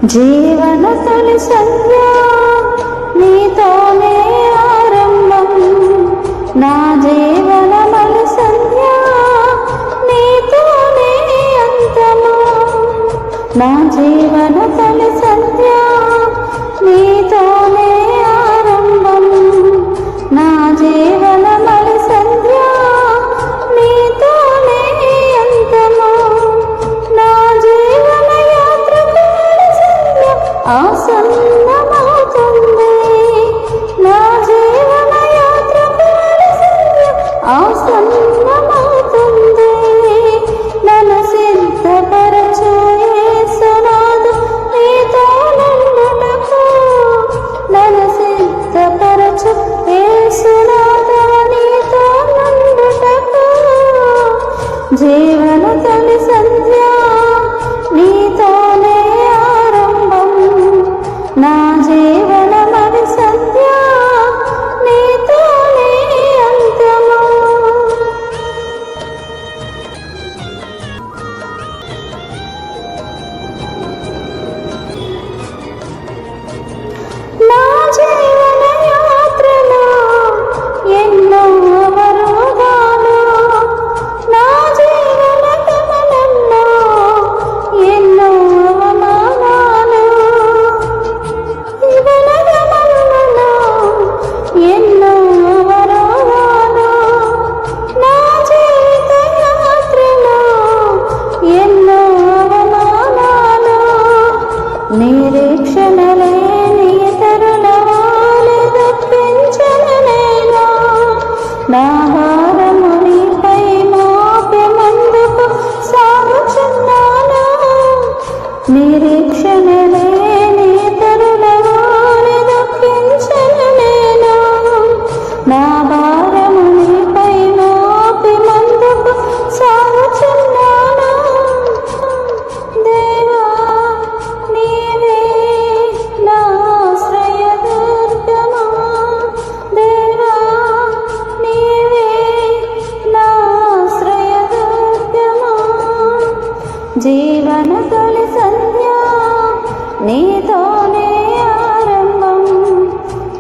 జీవన తొలి సంధ్య నీతోనే ఆరంభం, నా జీవన మలి సంధ్య నీతోనే అంతము. నా జీవన తొలి సంధ్య నీతోనే ఆరంభం, నా జీవన మలి సంధ్య నీతోనే అంతము. నా జీవన యాత్రకు మలి సంధ్య ఆసన్నమవుతుంది, నా జీవన యాత్రకు మలి సంధ్య ఆసన్నమవుతుంది. నన్ను సిద్ధపరచు యేసునాథు నీతో నుండుటకు, నన్ను సిద్ధపరచు యేసునాథు నీతో నుండుటకు. జీవన తొలి సంధ్య నీతోనే ఆరంభం, నా జీవన మలి సంధ్య నీతోనే అంతము. నా జీవన యాత్రలో ఎన్నో అవరోధాలు, నా జీవన గమనంలో ఎన్నో అవమానాలు, జీవన గమనంలో ఎన్నో అవరోధాలు, నా జీవిత యాత్రలో ఎన్నో అవమానాలు. నిరీక్షణ లేని ఇతరుల వాలె తప్పించను నేను, నా భారము నీపై మోపి ముందుకు సాగుచున్నాను. నిరీక్షణ లేని ఇతరుల వాలె తప్పించను నేను, నా భారము నీపై మోపి ముందుకు సాగుచున్నాను. దేవా నీవే నా ఆశ్రయదుర్గమా, దేవా నీవే నా ఆశ్రయదుర్గమా. జీవన తొలి సంధ్య నీతోనే ఆరంభం,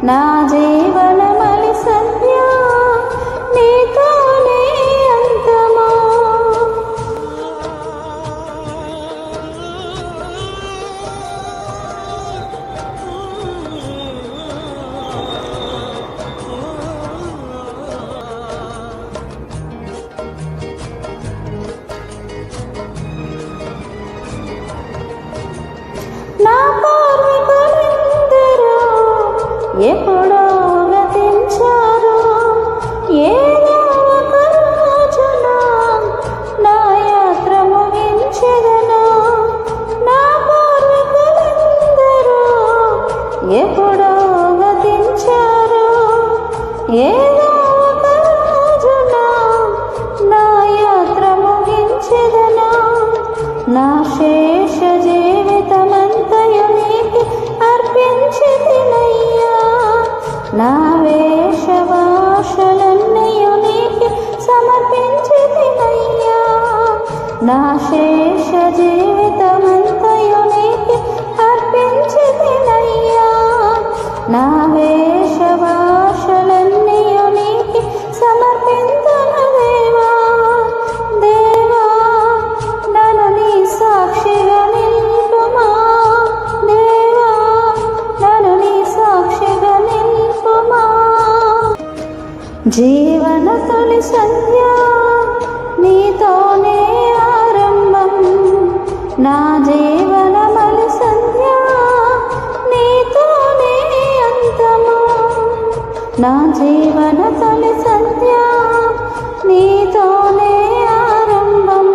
నా జీవన మలి సంధ్య నీతోనే అంతము. నా పూర్వీకులందరూ ఎప్పుడో గతించారు, ఏదో ఒక రోజున నా యాత్ర ముగించెదను. నా పూర్వీకులందరూ ఎప్పుడో గతించారు, ఏదో ఒక రోజున నా యాత్ర ముగించెదను. నా శేష జీవితమంతయు నీకు అర్పించితినయ్యా, నా వేషభాషలన్నయు నీకు సమర్పించితినయ్యా. నా శేష జీవితమంతయు నీకు అర్పించితినయ్యా, నా వేషభాషలన్నయు నీకు సమర్పింతును. దేవా దేవా నన్ను నీ సాక్షిగా నిల్పుమా, దేవా నన్ను నీ సాక్షిగా నిల్పుమా. జీవన తొలి సంధ్య నీతోనే ఆరంభం, నా జీవన మలి సంధ్య నీతోనే అంతము. నా జీవన తొలి సంధ్య నీతోనే ఆరంభం,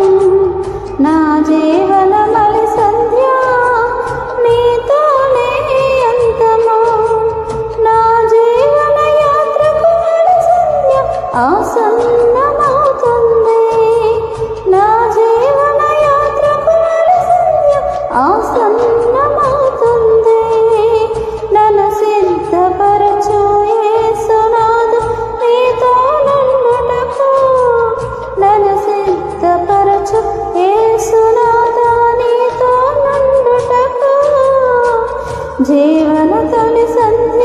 నా జీవన మలి సంధ్య నీతోనే అంతము. నా జీవన యాత్రకు మలి సంధ్య ఆసన్నమవుతుంది, నా జీవన యాత్రకు మలి సంధ్య ఆసన్నమవుతుంది. నన్ను సిద్ధపరచు యేసునాథు నీతో నుండుటకు. జీవన తొలి సంధ్య